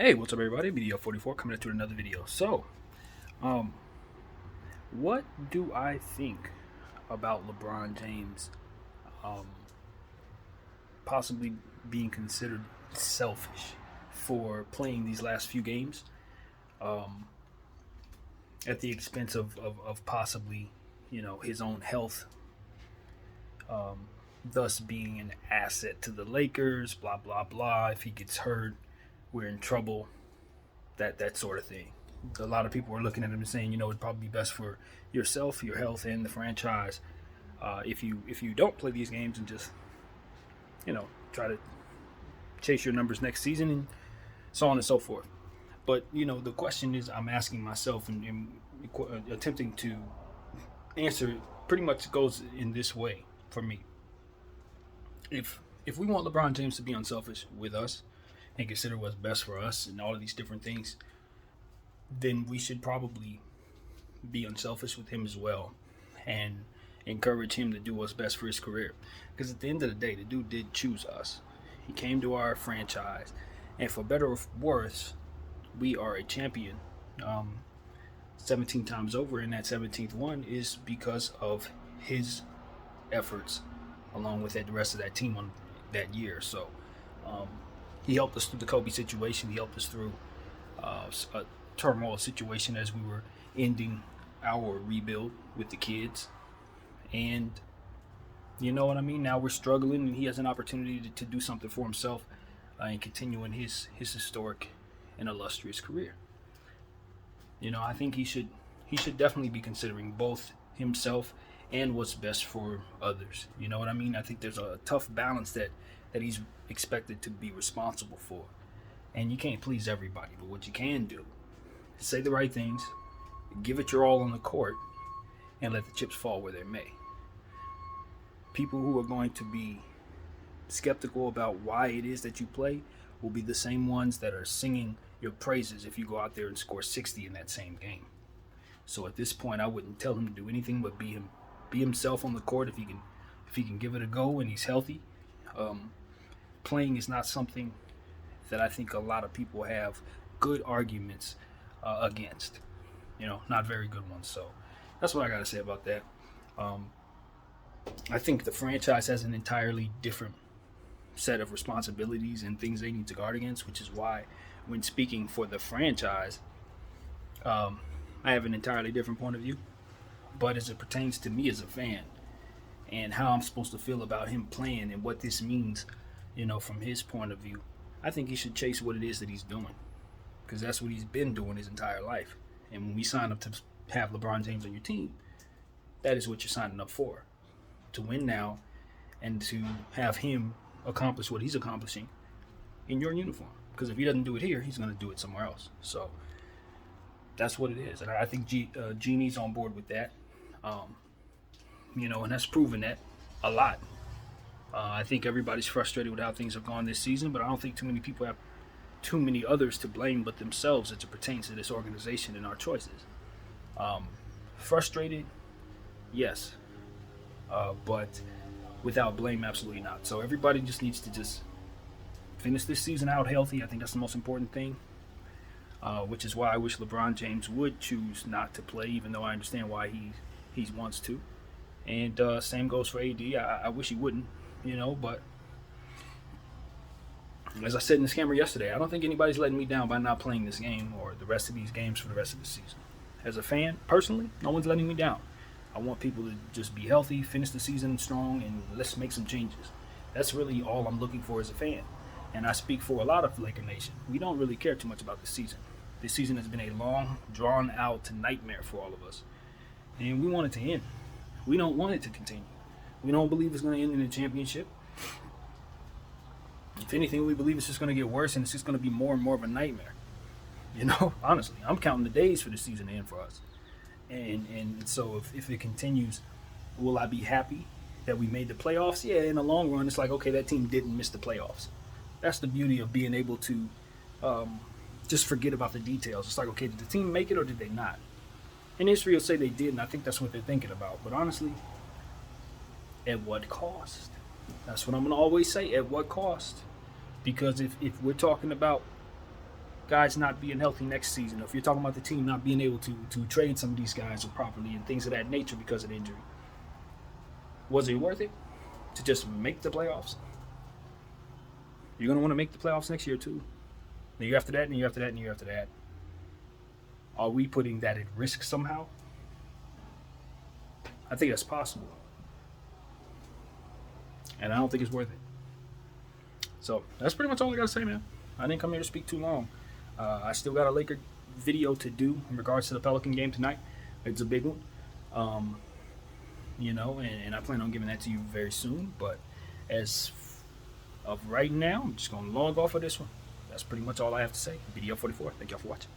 Hey, what's up, everybody? Video 44 coming at you with another video. Um, what do I think about LeBron James um, possibly being considered selfish for playing these last few games um, at the expense of possibly, his own health, um, thus being an asset to the Lakers, blah, blah, blah. If he gets hurt, we're in trouble, that sort of thing. A lot of people are looking at him and saying, it'd probably be best for yourself, your health, and the franchise if you don't play these games and just try to chase your numbers next season and so on and so forth. But the question is, I'm asking myself and attempting to answer pretty much goes in this way for me. If we want LeBron James to be unselfish with us and consider what's best for us and all of these different things, then we should probably be unselfish with him as well and encourage him to do what's best for his career. Because at the end of the day, the dude did choose us. He came to our franchise, and for better or worse, we are a champion 17 times over, and that 17th one is because of his efforts along with the rest of that team on that year. So um, he helped us through the Kobe situation. He helped us through a turmoil situation as we were ending our rebuild with the kids. And you know what I mean? Now we're struggling, and he has an opportunity to do something for himself and continuing his historic and illustrious career. I think he should definitely be considering both himself and what's best for others. You know what I mean? I think there's a tough balance that he's expected to be responsible for. And you can't please everybody, but what you can do is say the right things, give it your all on the court, and let the chips fall where they may. People who are going to be skeptical about why it is that you play will be the same ones that are singing your praises if you go out there and score 60 in that same game. So at this point, I wouldn't tell him to do anything but be himself on the court if he can give it a go and he's healthy. Playing is not something that I think a lot of people have good arguments against. Not very good ones. So that's what I got to say about that. I think the franchise has an entirely different set of responsibilities and things they need to guard against, which is why, when speaking for the franchise, I have an entirely different point of view. But as it pertains to me as a fan and how I'm supposed to feel about him playing and what this means, from his point of view, I think he should chase what it is that he's doing, because that's what he's been doing his entire life. And when we sign up to have LeBron James on your team, that is what you're signing up for, to win now and to have him accomplish what he's accomplishing in your uniform. Because if he doesn't do it here, he's going to do it somewhere else. So that's what it is. And I think Genie's on board with that. And that's proven that a lot. I think everybody's frustrated with how things have gone this season, but I don't think too many people have too many others to blame but themselves as it pertains to this organization and our choices. Frustrated, yes, but without blame, absolutely not. So everybody just needs to just finish this season out healthy. I think that's the most important thing, which is why I wish LeBron James would choose not to play, even though I understand why he wants to. And same goes for AD. I wish he wouldn't, but as I said in this camera yesterday, I don't think anybody's letting me down by not playing this game or the rest of these games for the rest of the season. As a fan, personally, no one's letting me down. I want people to just be healthy, finish the season strong, and let's make some changes. That's really all I'm looking for as a fan. And I speak for a lot of Laker Nation. We don't really care too much about this season. This season has been a long, drawn-out nightmare for all of us. And we want it to end. We don't want it to continue. We don't believe it's going to end in a championship. If anything, we believe it's just going to get worse, and it's just going to be more and more of a nightmare. Honestly, I'm counting the days for the season to end for us. And so if it continues, will I be happy that we made the playoffs? Yeah, in the long run, it's like, okay, that team didn't miss the playoffs. That's the beauty of being able to just forget about the details. It's like, okay, did the team make it or did they not? And history will say they did, and I think that's what they're thinking about. But honestly, at what cost? That's what I'm going to always say, at what cost? Because if we're talking about guys not being healthy next season, or if you're talking about the team not being able to trade some of these guys properly and things of that nature because of injury, was it worth it to just make the playoffs? You're going to want to make the playoffs next year too. The year after that, and the year after that, and the year after that. Are we putting that at risk somehow? I think that's possible. And I don't think it's worth it. So that's pretty much all I got to say, man. I didn't come here to speak too long. I still got a Laker video to do in regards to the Pelican game tonight. It's a big one. And I plan on giving that to you very soon. But as of right now, I'm just going to log off of this one. That's pretty much all I have to say. Video 44. Thank y'all for watching.